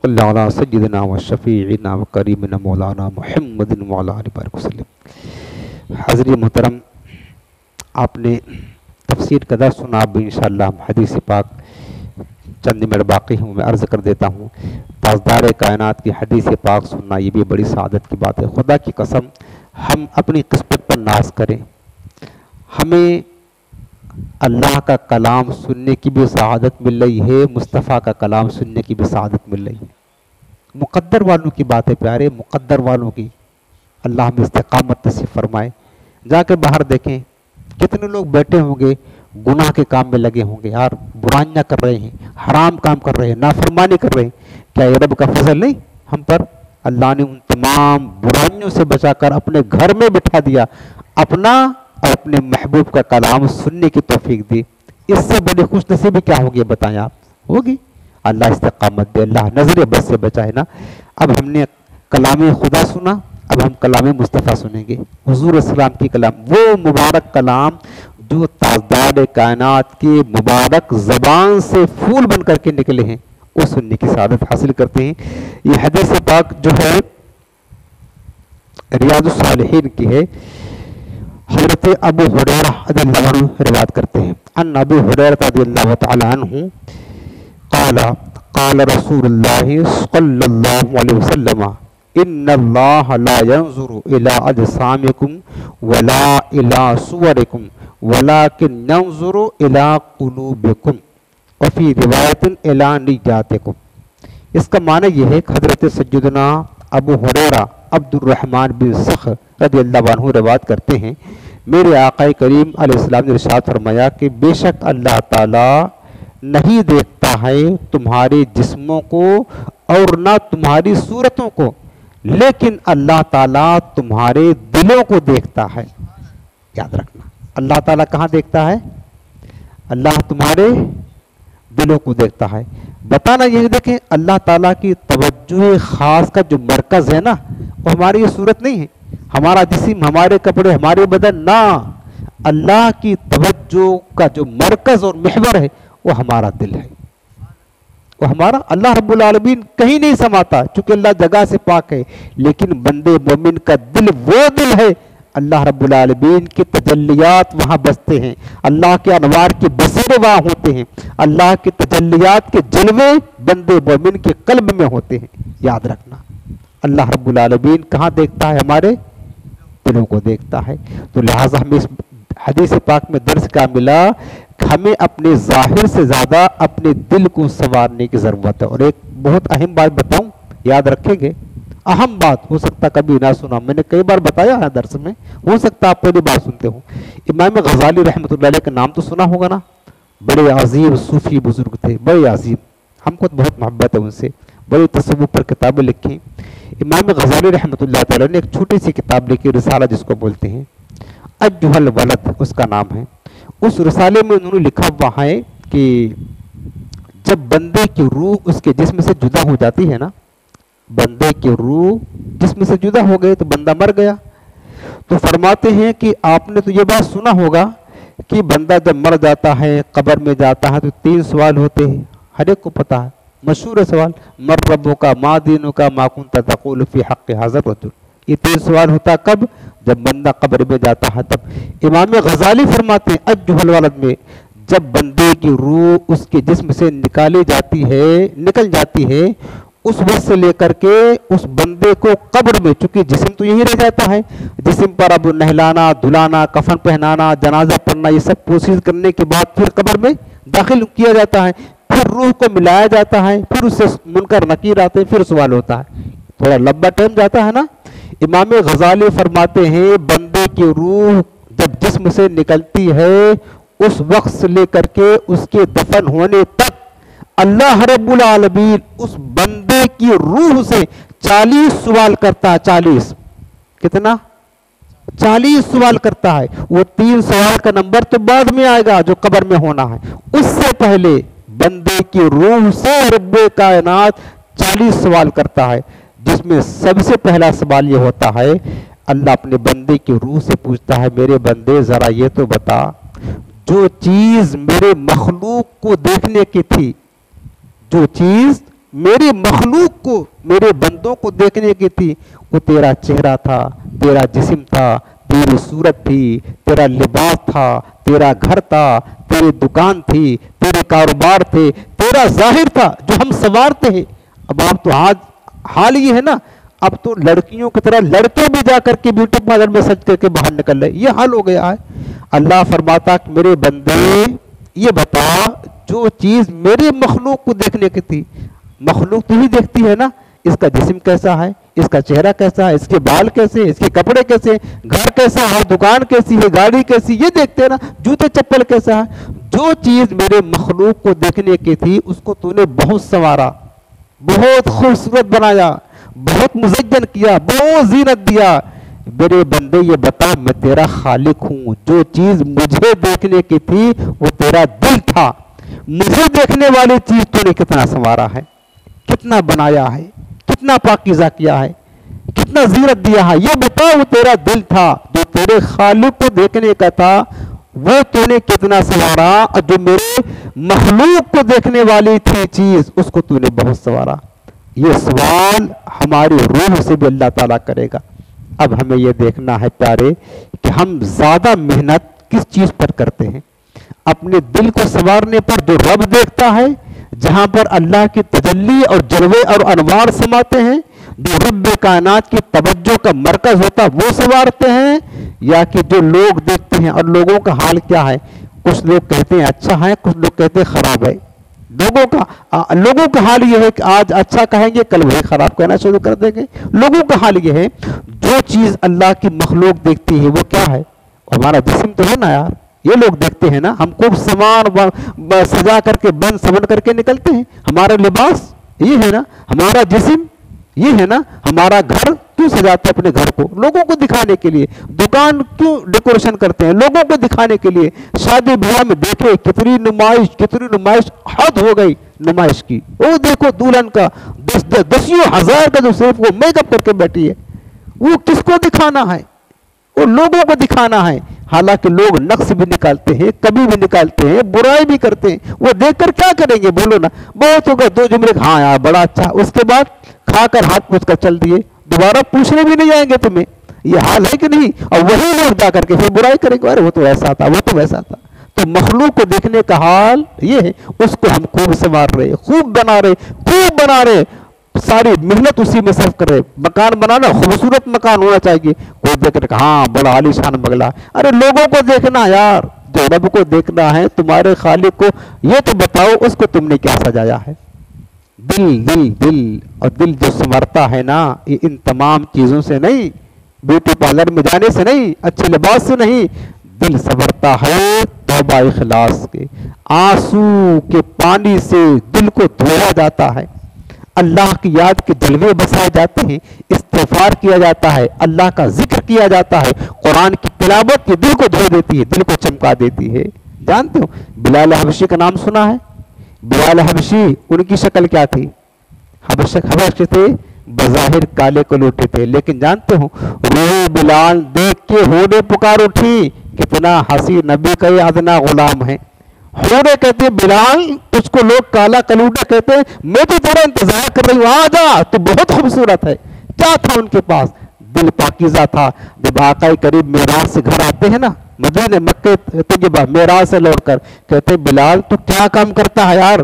صلی اللہ علیہ سیدنا و شفیعنا و کریمنا مولانا محمد وعلی آلہ بارک وسلم۔ حضرین محترم، آپ نے تفسیر کا درس سنا، اب انشاءاللہ ہم حدیث پاک چند منٹ باقی ہوں میں عرض کر دیتا ہوں۔ تاجدار کائنات کی حدیث پاک سننا یہ بھی بڑی سعادت کی بات ہے۔ خدا کی قسم ہم اپنی قسمت پر ناز کریں، ہمیں اللہ کا کلام سننے کی بھی سعادت مل رہی ہے، مصطفیٰ کا کلام سننے کی بھی سعادت مل رہی ہے۔ مقدر والوں کی بات ہے پیارے، مقدر والوں کی، اللہ ہمیں استقامت نصیب فرمائے۔ جا کے باہر دیکھیں کتنے لوگ بیٹھے ہوں گے، گناہ کے کام میں لگے ہوں گے، یار برائیاں کر رہے ہیں، حرام کام کر رہے ہیں، نافرمانی کر رہے ہیں۔ کیا یہ رب کا فضل نہیں ہم پر؟ اللہ نے ان تمام برائیوں سے بچا کر اپنے گھر میں بٹھا دیا، اپنا اور اپنے محبوب کا کلام سننے کی توفیق دی۔ اس سے بڑی خوش نصیبی کیا ہوگی بتائیں آپ؟ ہوگی؟ اللہ استقامت دے، اللہ نظر بد سے بچائے نا۔ اب ہم نے کلام خدا سنا، اب ہم کلام مصطفیٰ سنیں گے، حضور السلام کی کلام، وہ مبارک کلام جو تاجدار کائنات کی مبارک زبان سے پھول بن کر کے نکلے ہیں، وہ سننے کی سعادت حاصل کرتے ہیں۔ یہ حدیث پاک جو ہے ریاض الصالحین کی ہے، حضرت ابو ہریرہ رضی اللہ عنہ روایت کرتے ہیں، ان ابو ہریرہ رضی اللہ تعالی عنہ قال قال رسول اللہ صلی اللہ علیہ وسلم ان اللہ لا ينظر الى اجسامکم ولا الى صورکم ولكن ينظر الى قلوبکم وفی روایت الى نیاتکم۔ اس کا معنی یہ ہے کہ حضرت سیدنا ابو ہریرہ عبد الرحمن بن صخر رضی اللہ عنہ روایت کرتے ہیں، میرے آقا کریم علیہ السلام نے ارشاد فرمایا کہ بے شک اللہ تعالیٰ نہیں دیکھتا ہے تمہارے جسموں کو اور نہ تمہاری صورتوں کو، لیکن اللہ تعالیٰ تمہارے دلوں کو دیکھتا ہے۔ یاد رکھنا، اللہ تعالیٰ کہاں دیکھتا ہے؟ اللہ تمہارے دلوں کو دیکھتا ہے۔ بتانا یہ دیکھیں، اللہ تعالیٰ کی توجہ خاص کا جو مرکز ہے نا، وہ ہماری یہ صورت نہیں ہے، ہمارا جسم، ہمارے کپڑے، ہمارے بدن، نہ، اللہ کی توجہ کا جو مرکز اور محور ہے وہ ہمارا دل ہے، وہ ہمارا۔ اللہ رب العالمین کہیں نہیں سماتا چونکہ اللہ جگہ سے پاک ہے، لیکن بندے مومن کا دل وہ دل ہے، اللہ رب العالمین کی تجلیات وہاں بستے ہیں، اللہ کے انوار کے بصیرے وہاں ہوتے ہیں، اللہ کے تجلیات کے جلوے بندے مومن کے قلب میں ہوتے ہیں۔ یاد رکھنا، اللہ رب العالمین کہاں دیکھتا ہے؟ ہمارے دلوں کو دیکھتا ہے۔ تو لہٰذا ہمیں اس حدیث پاک میں درس کا ملا کہ ہمیں اپنے ظاہر سے زیادہ اپنے دل کو سنوارنے کی ضرورت ہے۔ اور ایک بہت اہم بات بتاؤں، یاد رکھیں گے، اہم بات، ہو سکتا کبھی نہ سنا، میں نے کئی بار بتایا ہے درس میں، ہو سکتا آپ پہلی بار سنتے ہوں۔ امام غزالی رحمۃ اللہ علیہ کا نام تو سنا ہوگا نا، بڑے عظیم صوفی بزرگ تھے، بڑے عظیم، ہم کو بہت محبت ہے ان سے، بڑی تصوف پر کتابیں لکھی۔ امام غزالی رحمۃ اللہ تعالیٰ نے ایک چھوٹی سی کتاب لکھی، رسالہ جس کو بولتے ہیں، ایھا الولد اس کا نام ہے۔ اس رسالے میں انہوں نے لکھا ہوا ہے کہ جب بندے کی روح اس کے جسم سے جدا ہو جاتی ہے نا، بندے کی روح جسم سے جدا ہو گئے تو بندہ مر گیا، تو فرماتے ہیں کہ آپ نے تو یہ بات سنا ہوگا کہ بندہ جب مر جاتا ہے، قبر میں جاتا ہے تو 3 سوال ہوتے ہیں، ہر ایک کو پتا ہے، مشہور سوال، مر ربک ما دینک ما کنت تقول فی حق ھذا الرجل۔ یہ 3 سوال ہوتا کب؟ جب بندہ قبر میں جاتا ہے تب۔ امام غزالی فرماتے ہیں ایھا الولد میں جب بندے کی روح اس کے جسم سے نکل جاتی ہے، اس وقت سے لے کر کے اس بندے کو قبر میں، چونکہ جسم تو یہی رہ جاتا ہے، جسم پر اب نہلانا، دھلانا، کفن پہنانا، جنازہ پڑھنا، یہ سب پروسیس کرنے کے بعد پھر قبر میں داخل کیا جاتا ہے، پھر روح کو ملایا جاتا ہے، پھر اس سے منکر نکیر آتے ہیں، پھر سوال ہوتا ہے، تھوڑا لمبا ٹائم جاتا ہے نا۔ امام غزالی فرماتے ہیں بندے کی روح جب جسم سے نکلتی ہے، اس وقت سے لے کر کے اس کے دفن ہونے تک اللہ رب العالمین اس بندے کی روح سے 40 سوال کرتا ہے۔ 40 کتنا؟ 40 سوال کرتا ہے۔ وہ 3 سوال کا نمبر تو بعد میں آئے گا جو قبر میں ہونا ہے، اس سے پہلے بندے کی روح سے رب کائنات 40 سوال کرتا ہے، جس میں سب سے پہلا سوال یہ ہوتا ہے، اللہ اپنے بندے کی روح سے پوچھتا ہے، میرے بندے ذرا یہ تو بتا، جو چیز میرے مخلوق کو دیکھنے کی تھی، جو چیز میری مخلوق کو, میرے بندوں کو دیکھنے کی تھی. وہ تیرا چہرہ تھا, تیرا جسم تھا, تیری صورت تھی, تیرا لباس تھا, تیرا گھر تھا, تیری دکان تھی, تیرے کاروبار تھے, تیرا ظاہر تھا جو ہم سنوارتے ہیں. اب آپ تو آج حال یہ ہے نا, اب تو لڑکیوں کی طرح لڑکے بھی جا کر کے بیوٹی پارلر میں سج کر کے باہر نکل رہے, یہ حال ہو گیا ہے. اللہ فرماتا کہ میرے بندے یہ بتا, جو چیز میرے مخلوق کو دیکھنے کی تھی, مخلوق تو ہی دیکھتی ہے نا, اس کا جسم کیسا ہے, اس کا چہرہ کیسا ہے, اس کے بال کیسے, اس کے کپڑے کیسے, گھر کیسا ہے, دکان کیسی ہے, گاڑی کیسی, یہ دیکھتے ہیں نا, جوتے چپل کیسا ہے. جو چیز میرے مخلوق کو دیکھنے کی تھی اس کو تو نے بہت سنوارا, بہت خوبصورت بنایا, بہت مزین کیا, بہت زینت دیا. میرے بندے یہ بتا, میں تیرا خالق ہوں. جو چیز مجھے دیکھنے کی تھی وہ تیرا دل تھا. مجھے دیکھنے والی چیز تو نے کتنا سنوارا ہے, کتنا بنایا ہے, کتنا پاکیزہ کیا ہے, کتنا زینت دیا ہے. یہ بتا, وہ تیرا دل تھا جو تیرے خالق کو دیکھنے کا تھا, وہ تو نے کتنا سنوارا. اور جو میرے مخلوق کو دیکھنے والی تھی چیز, اس کو تو نے بہت سنوارا. یہ سوال ہماری روح سے بھی اللہ تعالیٰ کرے گا. اب ہمیں یہ دیکھنا ہے پیارے کہ ہم زیادہ محنت کس چیز پر کرتے ہیں. اپنے دل کو سنوارنے پر جو رب دیکھتا ہے, جہاں پر اللہ کی تجلی اور جلوے اور انوار سماتے ہیں, جو رب کائنات کی توجہ کا مرکز ہوتا وہ سنوارتے ہیں, یا کہ جو لوگ دیکھتے ہیں. اور لوگوں کا حال کیا ہے, کچھ لوگ کہتے ہیں اچھا ہے, کچھ لوگ کہتے ہیں خراب ہے. لوگوں کا حال یہ ہے کہ آج اچھا کہیں گے, کل وہی خراب کہنا شروع کر دیں گے. لوگوں کا حال یہ ہے, جو چیز اللہ کی مخلوق دیکھتی ہے وہ کیا ہے, ہمارا جسم تو ہے نا یار. یہ لوگ دیکھتے ہیں نا, ہم کو سامان سجا کر کے بن سمن کر کے نکلتے ہیں. ہمارا لباس یہ ہے نا, ہمارا جسم یہ ہے نا, ہمارا گھر کیوں سجاتے ہیں اپنے گھر کو لوگوں کو دکھانے کے لیے, دکان کیوں ڈیکوریشن کرتے ہیں لوگوں کو دکھانے کے لیے. شادی بیاہ میں دیکھے کتنی نمائش حد ہو گئی نمائش کی. وہ دیکھو دلہن کا 10,000 کا جو صرف وہ میک اپ کر کے بیٹھی ہے, وہ کس کو دکھانا ہے, وہ لوگوں کو دکھانا ہے. حالانکہ لوگ نقص بھی نکالتے ہیں, کبھی بھی نکالتے ہیں, برائی بھی کرتے ہیں. وہ دیکھ کر کیا کریں گے بولو نا, بہت ہوگا 2 جملے, ہاں یار بڑا اچھا, اس کے بعد کھا کر ہاتھ پوچھ کر چل دیے, دوبارہ پوچھنے بھی نہیں جائیں گے تمہیں. یہ حال ہے کہ نہیں؟ اور وہی لوگ جا کر کے پھر برائی کریں گے, ارے وہ تو ایسا تھا, وہ تو ویسا تھا. تو مخلوق کو دیکھنے کا حال یہ ہے, اس کو ہم خوب سنوار رہے, خوب بنا رہے, ساری محنت اسی میں صرف کر رہے. مکان بنانا خوبصورت مکان ہونا چاہیے, کوئی دیکھ رہے ہاں بڑا عالی شان بنگلہ. ارے لوگوں کو دیکھنا یار, جو رب کو دیکھنا ہے, تمہارے خالق کو, یہ تو بتاؤ اس کو تم نے کیا سجایا ہے. دل اور دل جو سنورتا ہے نا, یہ ان تمام چیزوں سے نہیں, بیوٹی پارلر میں جانے سے نہیں, اچھے لباس سے نہیں. دل سنورتا ہے توبہ اخلاص کے آنسو کے پانی سے دل کو دھویا جاتا ہے, اللہ کی یاد کے جلوے بسائے جاتے ہیں, استغفار کیا جاتا ہے, اللہ کا ذکر کیا جاتا ہے, قرآن کی تلاوت یہ دل کو دھو دیتی ہے, دل کو چمکا دیتی ہے. جانتے ہو بلال حبشی کا نام سنا ہے؟ بلال حبشی, ان کی شکل کیا تھی؟ حبشی تھے, بظاہر کالے کلوٹے تھے, لیکن جانتے ہو روح بلال دیکھ کے ہونے پکار اٹھی, کتنا حسی نبی کا یہ ادنا غلام ہے. ہونے کہتے بلال, تجھ کو لوگ کالا کلوٹا کہتے ہیں, میں تو تیرا انتظار کر رہی ہوں, آ جا, تو بہت خوبصورت ہے. کیا تھا ان کے پاس؟ دل پاکیزہ تھا. جب آقا کریم معراج سے گھر آتے ہیں نا, مدینے مکے طیبہ معراج سے لوٹ کر, کہتے بلال تو کیا کام کرتا ہے یار,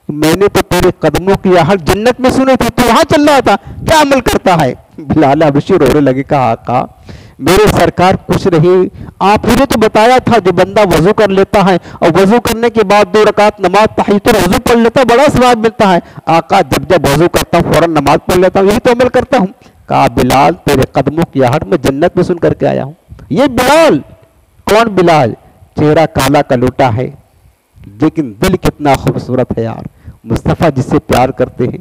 میں نے تو تیرے قدموں کی آہٹ جنت میں سنی تھی, تو وہاں چل رہا تھا, کیا عمل کرتا ہے؟ بلال حبشی رونے لگے, کہا آقا میرے سرکار کچھ نہیں, آپ نے تو بتایا تھا جو بندہ وضو کر لیتا ہے اور وضو کرنے کے بعد 2 رکعت نماز تحیۃ الوضو پڑھ لیتا ہے بڑا ثواب ملتا ہے. آقا جب وضو کرتا ہوں فوراً نماز پڑھ لیتا ہوں, یہی تو عمل کرتا ہوں. کہا بلال تیرے قدموں کی آہٹ میں جنت میں سن کر کے آیا ہوں. یہ بلال کون؟ بلال چہرہ کالا کلوٹا ہے, لیکن دل کتنا خوبصورت ہے یار. مصطفیٰ جس سے پیار کرتے ہیں,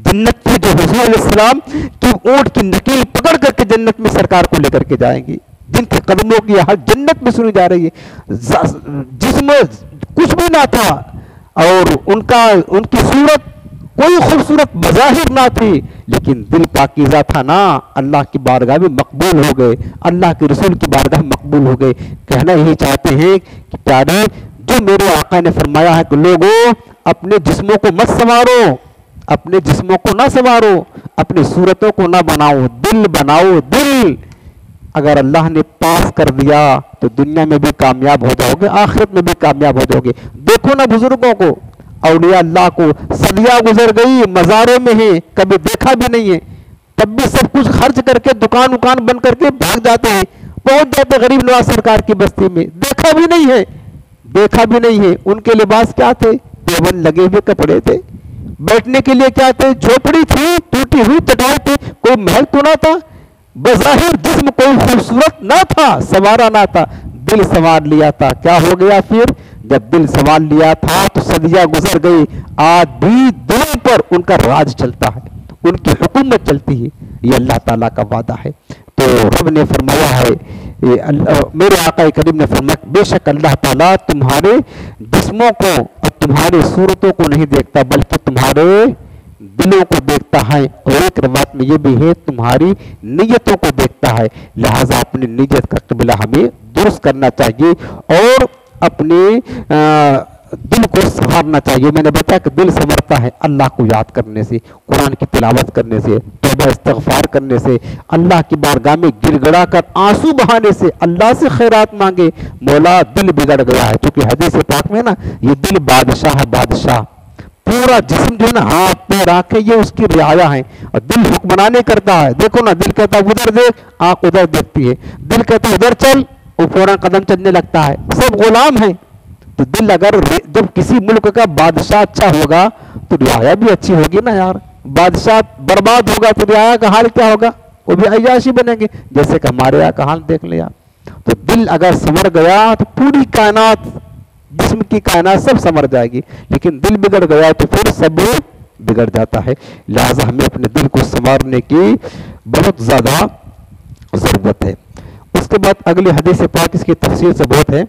جنت میں جو حضور علیہ السلام کی اونٹ کی نکیل پکڑ کر کے جنت میں سرکار کو لے کر کے جائیں گے, جن کے قدموں کی آہٹ جنت میں سنی جا رہی ہے. جس میں کچھ بھی نہ تھا, اور ان کی صورت کوئی خوبصورت بظاہر نہ تھی, لیکن دل پاکیزہ تھا نا, اللہ کی بارگاہ میں مقبول ہو گئے, اللہ کے رسول کی بارگاہ میں مقبول ہو گئے. کہنا یہی چاہتے ہیں کہ پیارے, جو میرے آقا نے فرمایا ہے کہ لوگوں اپنے جسموں کو مت سنوارو, اپنے جسموں کو نہ سنوارو، اپنی صورتوں کو نہ بناؤ، دل بناؤ دل. اگر اللہ نے پاس کر دیا تو دنیا میں بھی کامیاب ہو جاؤ گے، آخرت میں بھی کامیاب ہو جاؤ گے. دیکھو نا بزرگوں کو، اولیاء اللہ کو، صدیاں گزر گئی، مزاروں میں ہیں، کبھی دیکھا بھی نہیں ہے، تب بھی سب کچھ خرچ کر کے دکان وکان بند کر کے بھاگ جاتے ہیں، پہنچ جاتے غریب نواز سرکار کی بستی میں. دیکھا بھی نہیں ہے، دیکھا بھی نہیں ہے. ان کے لباس کیا تھے؟ دیوبند لگے ہوئے کپڑے تھے. بیٹھنے کے لیے کیا تھے؟ جھوپڑی تھی، ٹوٹی ہوئی چٹائی تھی. کوئی محل تو نہ تھا، بظاہر جسم کوئی خوبصورت نہ تھا، سنوارا نہ تھا، دل سنوار لیا تھا. کیا ہو گیا پھر؟ جب دل سنوار لیا تھا تو صدیاں گزر گئی، آج بھی دلوں پر ان کا راج چلتا ہے، ان کی حکومت چلتی ہے. یہ اللہ تعالیٰ کا وعدہ ہے. تو رب نے فرمایا ہے، میرے آقا کریم نے فرمایا بے شک اللہ تعالیٰ تمہارے جسموں کو اور تمہارے صورتوں کو نہیں دیکھتا بلکہ تمہارے دلوں کو دیکھتا ہے. اور ایک روایت میں یہ بھی ہے تمہاری نیتوں کو دیکھتا ہے. لہٰذا اپنی نیت کا قبلہ ہمیں درست کرنا چاہیے اور اپنے دل کو سنوارنا چاہیے. میں نے بتایا کہ دل سنورتا ہے اللہ کو یاد کرنے سے، قرآن کی تلاوت کرنے سے، توبہ استغفار کرنے سے، اللہ کی بارگاہ میں گر گڑا کر آنسو بہانے سے، اللہ سے خیرات مانگے. مولا دل بگڑ گیا ہے، چونکہ حدیث پاک میں نا یہ دل بادشاہ ہے، بادشاہ. پورا جسم جو ہے نا، ہاتھ پیر آنکھیں یہ اس کی رعایا ہیں، اور دل حکمرانی کرتا ہے. دیکھو نا، دل کہتا ہے ادھر دیکھ، آنکھ ادھر دیکھتی ہے. دل کہتا ہے ادھر چل، وہ فوراً قدم چلنے لگتا ہے. سب غلام ہیں. تو دل اگر جب کسی ملک کا بادشاہ اچھا ہوگا تو رعایا بھی اچھی ہوگی نا یار. بادشاہ برباد ہوگا تو رعایا کا حال کیا ہوگا؟ وہ بھی عیاشی بنیں گے. جیسے کہ ہمارے یہاں کا حال دیکھ لیا. تو دل اگر سنور گیا تو پوری کائنات، جسم کی کائنات سب سنور جائے گی. لیکن دل بگڑ گیا تو پھر سب بگڑ جاتا ہے. لہٰذا ہمیں اپنے دل کو سنوارنے کی بہت زیادہ ضرورت ہے. اس کے بعد اگلی حدیث پاک اس کی تفسیر سے بہت ہے.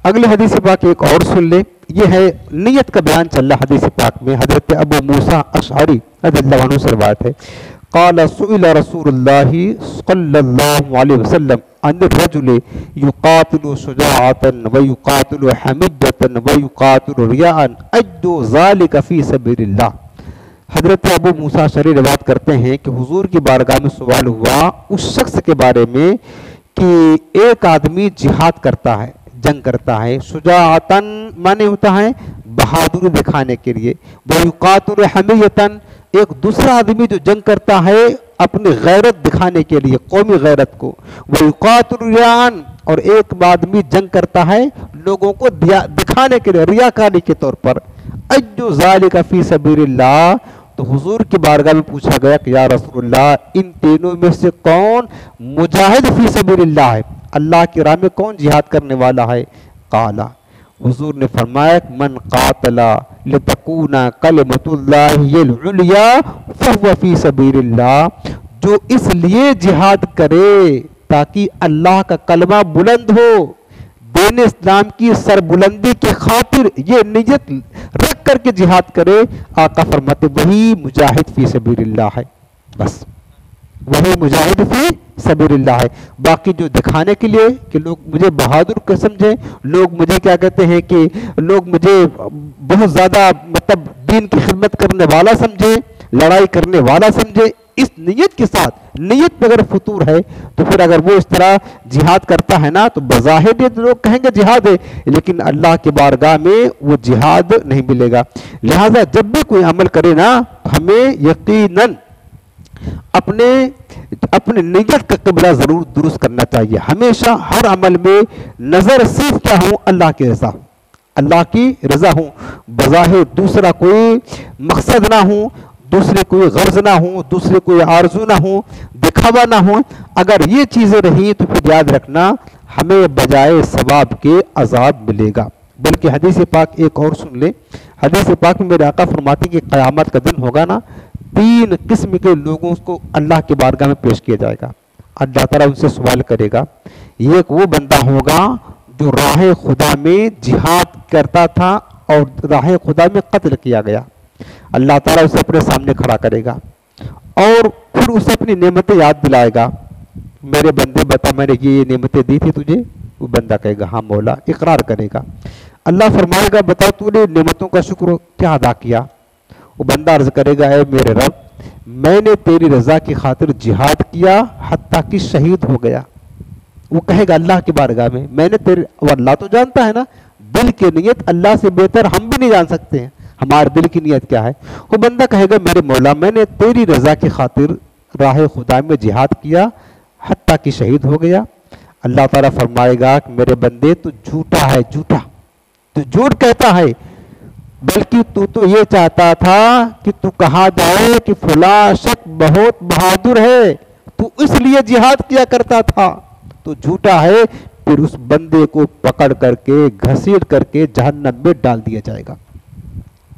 اگلی حدیث پاک ایک اور سن لے. یہ ہے نیت کا بیان چل رہا حدیث پاک میں. حضرت ابو موسیٰ اشعری رضی اللہ عنہ سے روایت ہے، قال سئل رسول اللہ صلی اللہ علیہ وسلم عن الرجل يقاتل شجاعة ويقاتل حمية ويقاتل رياء أجد ذلك في سبيل اللہ. حضرت ابو موسیٰ اشعری روایت کرتے ہیں کہ حضور کی بارگاہ میں سوال ہوا اس شخص کے بارے میں کہ ایک آدمی جہاد کرتا ہے، جنگ کرتا ہے. شجاعتاً معنی ہوتا ہے بہادری دکھانے کے لیے. وَيُقَاتِلُ حَمِيَّةً ایک دوسرا آدمی جو جنگ کرتا ہے اپنی غیرت دکھانے کے لیے، قومی غیرت کو. وَيُقَاتِلُ رِيَاءً اور ایک آدمی جنگ کرتا ہے لوگوں کو دکھانے کے لیے، ریاکاری کے طور پر. اَجْدُ ذَلِكَ فِي سَبِيلِ اللَّهِ تو حضور کی بارگاہ میں پوچھا گیا کہ یا رسول اللہ ان تینوں میں سے کون مجاہد فی سبیل اللہ ہے؟ اللہ کی راہ میں کون جہاد کرنے والا ہے؟ قال حضور نے فرمایا من قاتل لتکون کلمۃ اللہ العلیا فهو فی سبیل اللہ جو اس لیے جہاد کرے تاکہ اللہ کا کلمہ بلند ہو، دین اسلام کی سربلندی کی خاطر یہ نیت رکھ کر کے جہاد کرے. آقا فرماتے وہی مجاہد فی سبیل اللہ ہے. بس وہی مجاہد فی سبیل اللہ ہے. باقی جو دکھانے کے لیے کہ لوگ مجھے بہادر کو سمجھیں، لوگ مجھے کیا کہتے ہیں کہ لوگ مجھے بہت زیادہ مطلب دین کی خدمت کرنے والا سمجھیں، لڑائی کرنے والا سمجھے، اس نیت کے ساتھ، نیت میں اگر فطور ہے تو پھر اگر وہ اس طرح جہاد کرتا ہے نا تو بظاہر یہ لوگ کہیں گے جہاد ہے، لیکن اللہ کی بارگاہ میں وہ جہاد نہیں ملے گا. لہٰذا جب بھی کوئی عمل کرے نا ہمیں یقیناً اپنے نیت کا قبلہ ضرور درست کرنا چاہیے. ہمیشہ ہر عمل میں نظر صرف کیا ہوں؟ اللہ کی رضا، اللہ کی رضا ہوں. بظاہر دوسرا کوئی مقصد نہ ہوں، دوسرے کوئی غرض نہ ہوں، دوسرے کوئی آرزو نہ ہوں، دکھاوا نہ ہوں. اگر یہ چیزیں رہیں تو پھر یاد رکھنا ہمیں بجائے ثواب کے عذاب ملے گا. بلکہ حدیث پاک ایک اور سن لیں. حدیث پاک میں میرے آقا فرماتے ہیں کہ قیامت کا دن ہوگا نا، 3 قسم کے لوگوں کو اللہ کی بارگاہ میں پیش کیا جائے گا. اللہ تعالیٰ ان سے سوال کرے گا. ایک وہ بندہ ہوگا جو راہ خدا میں جہاد کرتا تھا اور راہ خدا میں قتل کیا گیا. اللہ تعالیٰ اسے اپنے سامنے کھڑا کرے گا اور پھر اسے اپنی نعمتیں یاد دلائے گا. میرے بندے بتا میں نے یہ نعمتیں دی تھی تجھے؟ وہ بندہ کہے گا ہاں مولا، اقرار کرے گا. اللہ فرمائے گا بتا تو نے نعمتوں کا شکر کیا ادا کیا؟ وہ بندہ عرض کرے گا اے میرے رب میں نے تیری رضا کی خاطر جہاد کیا حتیٰ کہ شہید ہو گیا. وہ کہے گا اللہ کی بارگاہ میں نے تیرے، وہ اللہ تو جانتا ہے نا دل کی نیت، اللہ سے بہتر ہم بھی نہیں جان سکتے ہیں ہمارے دل کی نیت کیا ہے. وہ بندہ کہے گا میرے مولا میں نے تیری رضا کی خاطر راہ خدا میں جہاد کیا حتیٰ کہ شہید ہو گیا. اللہ تعالیٰ فرمائے گا کہ میرے بندے تو جھوٹا ہے، جھوٹا تو جھوٹ کہتا ہے، بلکہ تو یہ چاہتا تھا کہ تو کہا جائے کہ فلاں شخص بہت بہادر ہے، تو اس لیے جہاد کیا کرتا تھا. تو جھوٹا ہے. پھر اس بندے کو پکڑ کر کے گھسیٹ کر کے جہنم میں ڈال دیا جائے گا.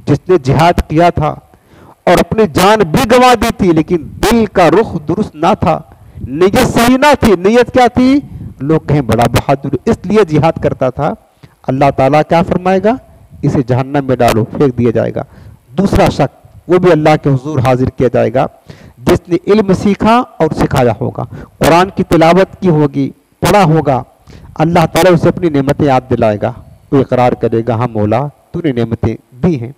جس نے جہاد کیا تھا اور اپنی جان بھی گنوا دی تھی لیکن دل کا رخ درست نہ تھا، نیت صحیح نہ تھی. نیت کیا تھی؟ لوگ کہیں بڑا بہادر اس لیے جہاد کرتا تھا. اللہ تعالیٰ کیا فرمائے گا؟ اسے جہنم میں ڈالو، پھینک دیا جائے گا. دوسرا شخص وہ بھی اللہ کے حضور حاضر کیا جائے گا جس نے علم سیکھا اور سکھایا ہوگا، قرآن کی تلاوت کی ہوگی، پڑھا ہوگا. اللہ تعالیٰ اسے اپنی نعمتیں یاد دلائے گا. وہ اقرار کرے گا ہاں مولا تو نے نعمتیں دی ہیں.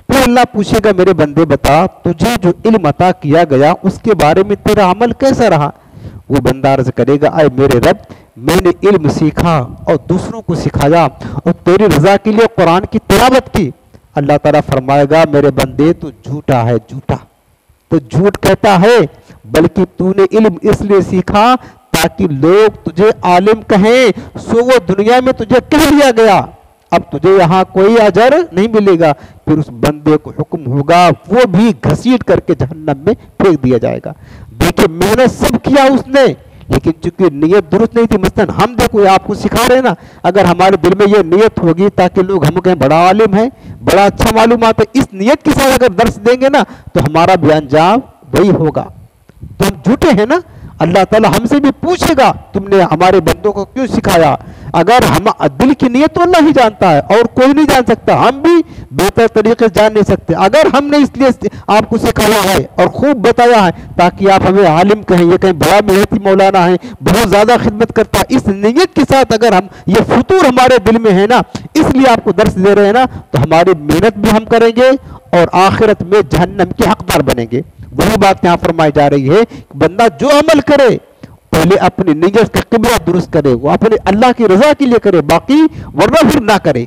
پھر اللہ پوچھے گا میرے بندے بتا تجھے جو علم عطا کیا گیا اس کے بارے میں تیرا عمل کیسا رہا؟ وہ بندہ عرض کرے گا اے میرے رب میں نے علم سیکھا اور دوسروں کو سکھایا اور تیری رضا کے لیے قرآن کی تلاوت کی. اللہ تعالیٰ فرمائے گا میرے بندے تو جھوٹا ہے، جھوٹا تو جھوٹ کہتا ہے، بلکہ تو نے علم اس لیے سیکھا تاکہ لوگ تجھے عالم کہیں، سو وہ دنیا میں تجھے کہہ لیا گیا، اب تجھے یہاں کوئی اجر نہیں ملے گا. پھر اس بندے کو حکم ہوگا وہ بھی گھسیٹ کر کے جہنم میں پھینک دیا جائے گا. دیکھیں محنت سب کیا اس نے لیکن چونکہ نیت درست نہیں تھی. مثلاً ہم دیکھو آپ کو سکھا رہے ہیں نا، اگر ہمارے دل میں یہ نیت ہوگی تاکہ لوگ ہم کہیں بڑا عالم ہے، بڑا اچھا معلومات ہے، اس نیت کے ساتھ اگر درس دیں گے نا تو ہمارا بھی انجام وہی ہوگا. تو ہم جھوٹے ہیں نا. اللہ تعالیٰ ہم سے بھی پوچھے گا تم نے ہمارے بندوں کو کیوں سکھایا. اگر ہم دل کی نیت تو اللہ ہی جانتا ہے اور کوئی نہیں جان سکتا، ہم بھی بہتر طریقے سے جان نہیں سکتے. اگر ہم نے اس لیے آپ کو سکھایا ہے اور خوب بتایا ہے تاکہ آپ ہمیں عالم کہیں، یہ کہیں بڑا محنتی مولانا ہے، بہت زیادہ خدمت کرتا ہے، اس نیت کے ساتھ اگر ہم یہ فطور ہمارے دل میں ہے نا اس لیے آپ کو درس دے رہے ہیں نا تو ہماری محنت بھی ہم کریں گے اور آخرت میں جہنم کے حقدار بنیں گے. وہی بات یہاں فرمائی جا رہی ہے کہ بندہ جو عمل کرے پہلے اپنی نیت کا قبلہ درست کرے، وہ اپنے اللہ کی رضا کے لیے کرے، باقی ورنہ پھر نہ کرے.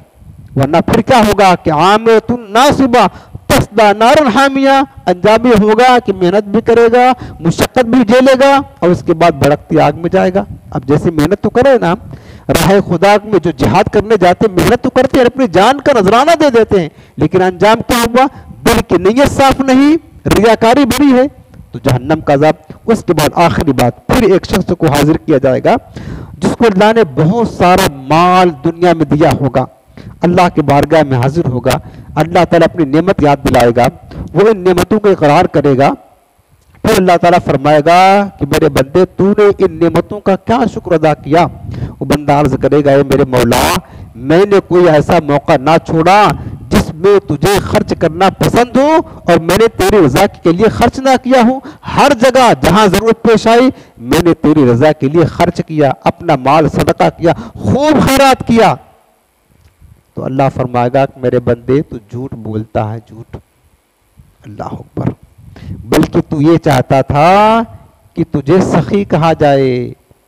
ورنہ پھر کیا ہوگا کہ عاملۃ ناصبہ تصلیٰ نارا حامیہ، انجام یہ ہوگا کہ محنت بھی کرے گا، مشقت بھی جھیلے گا اور اس کے بعد بھڑکتی آگ میں جائے گا. اب جیسے محنت تو کرے نا، راہ خدا میں جو جہاد کرنے جاتے ہیں محنت تو کرتے ہیں، اپنی جان کا نذرانہ دے دیتے ہیں، لیکن انجام کیا ہوا؟ دل کی نیت صاف نہیں، ریاکاری بڑی ہے تو جہنم کا عذاب. اس کے بعد آخری بات پھر ایک شخص کو حاضر کیا جائے گا جس کو اللہ نے بہت سارا مال دنیا میں دیا ہوگا. اللہ کے بارگاہ میں حاضر ہوگا، اللہ تعالیٰ اپنی نعمت یاد دلائے گا، وہ ان نعمتوں کو اقرار کرے گا. پھر اللہ تعالیٰ فرمائے گا کہ میرے بندے تو نے ان نعمتوں کا کیا شکر ادا کیا؟ وہ بندہ عرض کرے گا اے میرے مولا میں نے کوئی ایسا موقع نہ چھوڑا جس میں تجھے خرچ کرنا پسند ہو اور میں نے تیری رضا کے لیے خرچ نہ کیا ہوں. ہر جگہ جہاں ضرورت پیش آئی میں نے تیری رضا کے لیے خرچ کیا، اپنا مال صدقہ کیا، خوب خیرات کیا. تو اللہ فرمائے گا کہ میرے بندے تو جھوٹ بولتا ہے، جھوٹ. اللہ اکبر. بلکہ تو یہ چاہتا تھا کہ تجھے سخی کہا جائے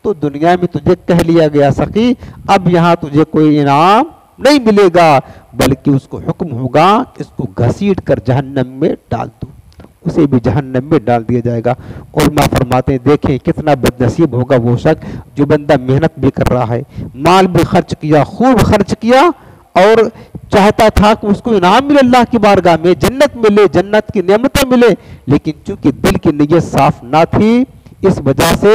تو دنیا میں تجھے کہہ لیا گیا سخی، اب یہاں تجھے کوئی انعام نہیں ملے گا بلکہ اس کو حکم ہوگا کہ اس کو گھسیٹ کر جہنم میں ڈال دو. اسے بھی جہنم میں ڈال دیا جائے گا. علماء فرماتے ہیں دیکھیں کتنا بد نصیب ہوگا وہ شخص جو بندہ محنت بھی کر رہا ہے، مال بھی خرچ کیا، خوب خرچ کیا اور چاہتا تھا کہ اس کو انعام ملے، اللہ کی بارگاہ میں جنت ملے، جنت کی نعمتیں ملے، لیکن چونکہ دل کی نیت صاف نہ تھی اس وجہ سے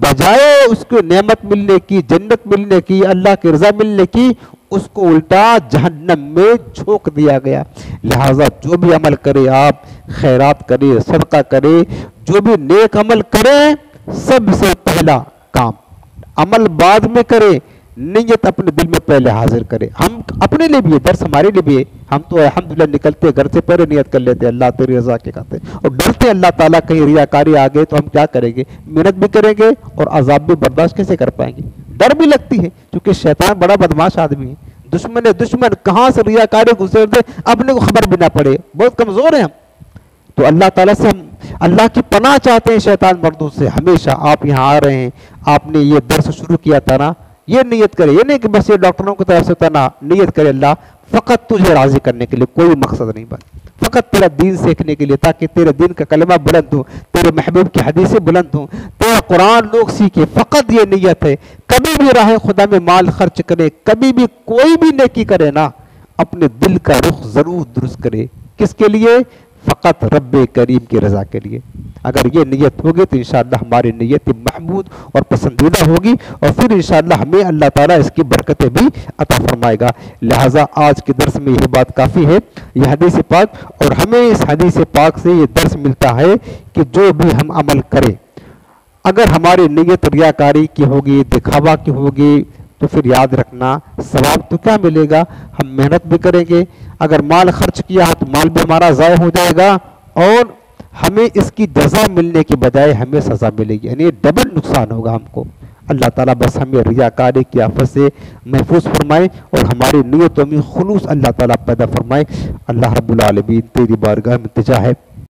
بجائے اس کو نعمت ملنے کی، جنت ملنے کی، اللہ کی رضا ملنے کی، اس کو الٹا جہنم میں جھونک دیا گیا. لہٰذا جو بھی عمل کرے آپ، خیرات کرے، صدقہ کرے، جو بھی نیک عمل کرے، سب سے پہلا کام عمل بعد میں کرے، نیت اپنے دل میں پہلے حاضر کرے. ہم اپنے لیے بھی ہے، درس ہمارے لیے بھی ہے. ہم تو الحمدللہ نکلتے گھر سے پہلے نیت کر لیتے اللہ تیری رضا کے کرتے اور ڈرتے اللہ تعالیٰ کہیں ریاکاری آ گئے تو ہم کیا کریں گے؟ محنت بھی کریں گے اور عذاب بھی برداشت کیسے کر پائیں گے؟ ڈر بھی لگتی ہے کیونکہ شیطان بڑا بدماش آدمی ہے، دشمن کہاں سے ریاکاری گزر دے اپنے کو خبر بھی نہ پڑے. بہت کمزور ہیں ہم. تو اللہ تعالیٰ سے ہم اللہ کی پناہ چاہتے ہیں شیطان مردود سے. ہمیشہ آپ یہاں آ رہے ہیں, آپ نے یہ درس شروع کیا تھا نا, یہ نیت کرے, یہ نہیں کہ بس یہ ڈاکٹروں کی طرف سے ہوتا نا, نیت کرے اللہ فقط تجھے راضی کرنے کے لیے, کوئی مقصد نہیں بس, فقط تیرا دین سیکھنے کے لیے, تاکہ تیرے دین کا کلمہ بلند ہو, تیرے محبوب کی حدیثیں بلند ہوں, تیرا قرآن لوگ سیکھے. فقط یہ نیت ہے. کبھی بھی راہ خدا میں مال خرچ کرے, کبھی بھی کوئی بھی نیکی کرے نا, اپنے دل کا رخ ضرور درست کرے. کس کے لیے؟ فقط رب کریم کی رضا کے لیے. اگر یہ نیت ہوگی تو انشاءاللہ ہماری نیت محمود اور پسندیدہ ہوگی, اور پھر انشاءاللہ ہمیں اللہ تعالیٰ اس کی برکتیں بھی عطا فرمائے گا. لہٰذا آج کے درس میں یہ بات کافی ہے, یہ حدیث پاک, اور ہمیں اس حدیث پاک سے یہ درس ملتا ہے کہ جو بھی ہم عمل کریں, اگر ہماری نیت ریاکاری کی ہوگی, دکھاوا کی ہوگی, تو پھر یاد رکھنا ثواب تو کیا ملے گا, ہم محنت بھی کریں گے, اگر مال خرچ کیا ہے تو مال بھی ہمارا ضائع ہو جائے گا, اور ہمیں اس کی جزا ملنے کے بجائے ہمیں سزا ملے گی, یعنی ڈبل نقصان ہوگا ہم کو. اللہ تعالیٰ بس ہمیں ریاکاری کی آفت سے محفوظ فرمائے, اور ہماری نیتوں میں خلوص اللہ تعالیٰ پیدا فرمائے. اللہ رب العالمین تیری بارگاہ میں التجا ہے